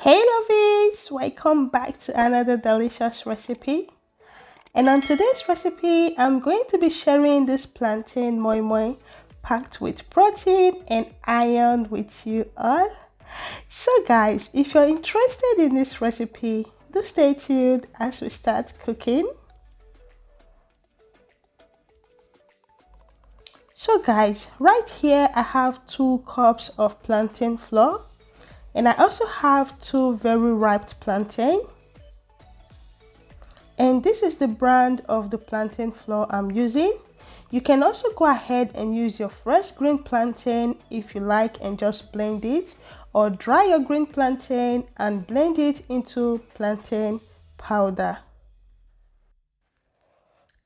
Hey lovies, welcome back to another delicious recipe. And on today's recipe, I'm going to be sharing this plantain moi moi packed with protein and iron with you all. So guys, if you're interested in this recipe, do stay tuned as we start cooking. So guys, right here I have 2 cups of plantain flour. And I also have 2 very ripe plantain. And this is the brand of the plantain flour I'm using. You can also go ahead and use your fresh green plantain if you like and just blend it, or dry your green plantain and blend it into plantain powder.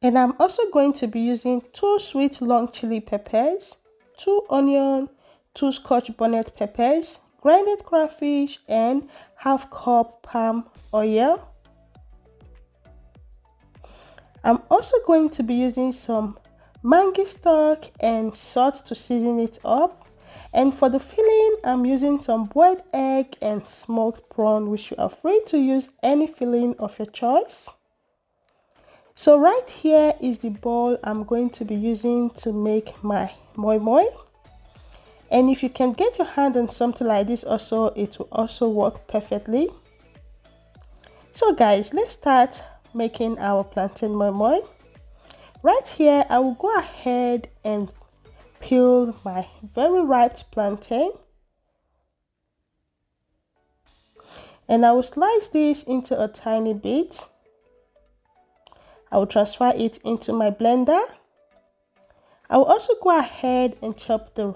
And I'm also going to be using 2 sweet long chili peppers, 2 onion, 2 scotch bonnet peppers, grinded crayfish, and half cup palm oil. I'm also going to be using some MAGGIE stock and salt to season it up. And for the filling, I'm using some boiled egg and smoked prawn, which you are free to use any filling of your choice. So right here is the bowl I'm going to be using to make my moi moi. And if you can get your hand on something like this also, it will also work perfectly. So guys, let's start making our plantain moi moi. Right here, I will go ahead and peel my very ripe plantain. And I will slice this into a tiny bit. I will transfer it into my blender. I will also go ahead and chop the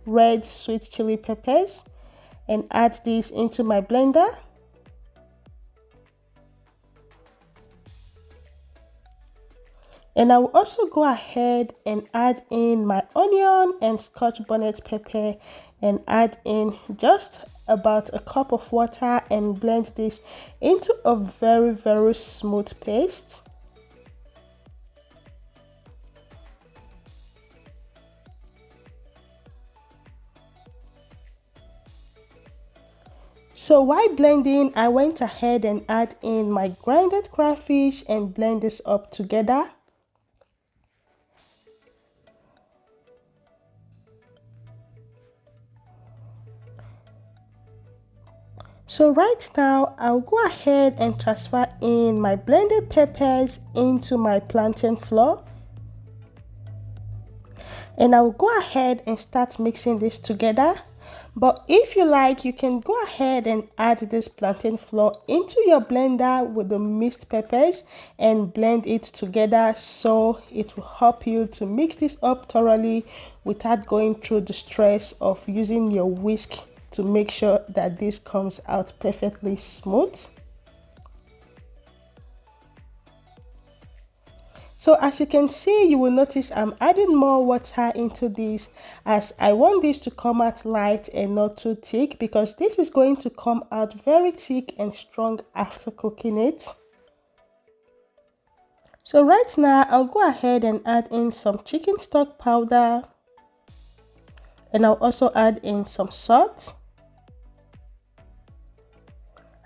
red sweet chili peppers and add this into my blender. And I will also go ahead and add in my onion and scotch bonnet pepper and add in just about a cup of water and blend this into a very smooth paste. So while blending, I went ahead and add in my grinded crayfish and blend this up together. So right now, I'll go ahead and transfer in my blended peppers into my plantain flour. And I'll go ahead and start mixing this together. But if you like, you can go ahead and add this plantain flour into your blender with the mixed peppers and blend it together, so it will help you to mix this up thoroughly without going through the stress of using your whisk to make sure that this comes out perfectly smooth. So as you can see, you will notice I'm adding more water into this as I want this to come out light and not too thick, because this is going to come out very thick and strong after cooking it. So right now, I'll go ahead and add in some chicken stock powder, and I'll also add in some salt.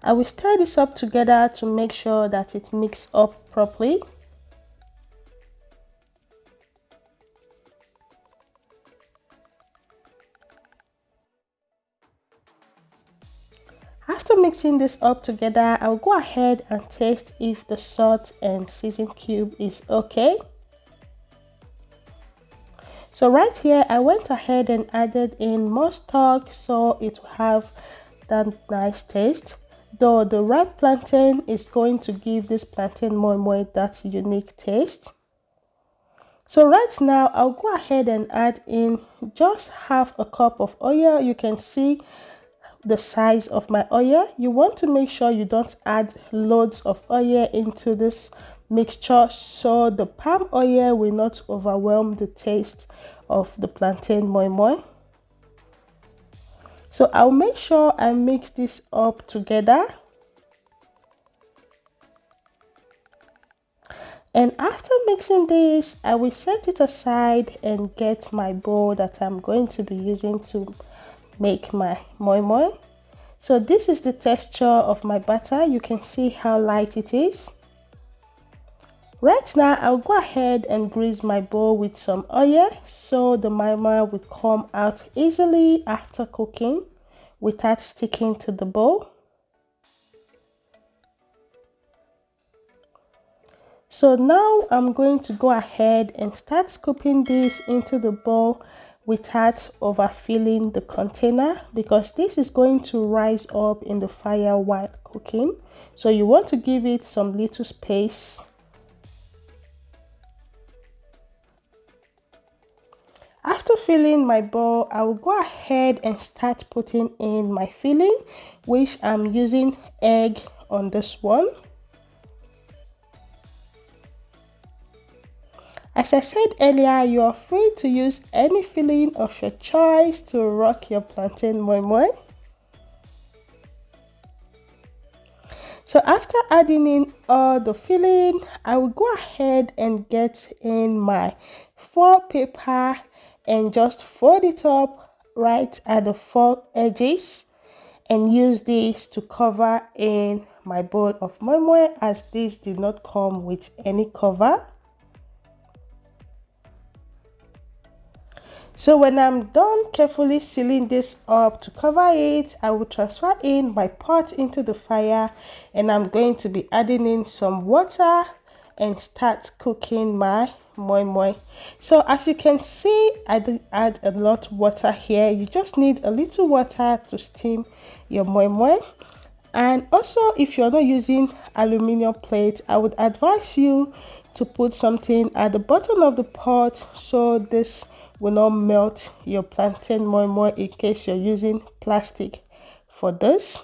I will stir this up together to make sure that it mixes up properly. After mixing this up together, I'll go ahead and taste if the salt and season cube is okay. So right here, I went ahead and added in more stock so it will have that nice taste. Though the red plantain is going to give this plantain moi moi that unique taste. So right now, I'll go ahead and add in just half a cup of oil. You can see the size of my oil. You want to make sure you don't add loads of oil into this mixture so the palm oil will not overwhelm the taste of the plantain moi moi. So I'll make sure I mix this up together. And after mixing this, I will set it aside and get my bowl that I'm going to be using to make my moi moi. So this is the texture of my batter. You can see how light it is. Right now, I'll go ahead and grease my bowl with some oil so the moi moi will come out easily after cooking without sticking to the bowl. So now I'm going to go ahead and start scooping this into the bowl without overfilling the container, because this is going to rise up in the fire while cooking. So you want to give it some little space. After filling my bowl, I will go ahead and start putting in my filling, which I'm using egg on this one. As I said earlier, you are free to use any filling of your choice to rock your plantain moi moi. So after adding in all the filling, I will go ahead and get in my foil paper and just fold it up right at the four edges and use this to cover in my bowl of moi moi, as this did not come with any cover. So when I'm done carefully sealing this up to cover it, I will transfer in my pot into the fire, and I'm going to be adding in some water and start cooking my moi moi. So as you can see, I did add a lot of water here. You just need a little water to steam your moi moi. And also, if you're not using aluminum plate, I would advise you to put something at the bottom of the pot so this will not melt your plantain moi moi in case you're using plastic for this.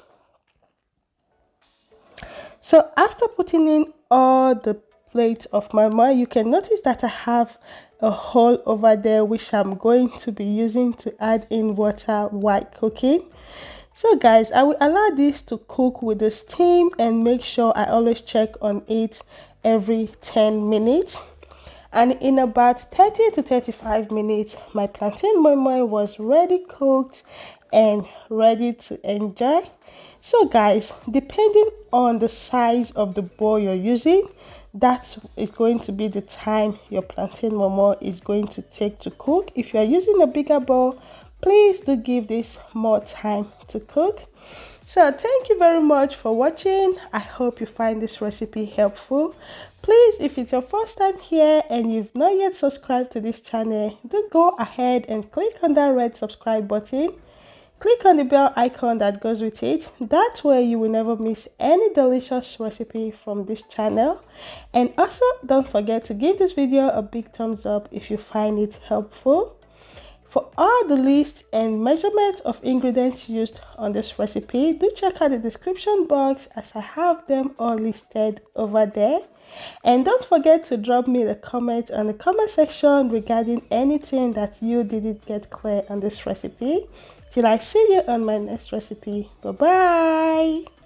So after putting in all the plate of moi moi, you can notice that I have a hole over there which I'm going to be using to add in water while cooking. So guys, I will allow this to cook with the steam and make sure I always check on it every 10 minutes. And in about 30 to 35 minutes, my plantain moi moi was ready cooked and ready to enjoy. So guys, depending on the size of the bowl you're using, that is going to be the time your plantain moi moi is going to take to cook. If you're using a bigger bowl, please do give this more time to cook. So thank you very much for watching. I hope you find this recipe helpful. Please, if it's your first time here and you've not yet subscribed to this channel, do go ahead and click on that red subscribe button. Click on the bell icon that goes with it. That way you will never miss any delicious recipe from this channel. And also don't forget to give this video a big thumbs up if you find it helpful. For all the list and measurements of ingredients used on this recipe, do check out the description box as I have them all listed over there. And don't forget to drop me the comment on the comment section regarding anything that you didn't get clear on this recipe. Till I see you on my next recipe. Bye bye.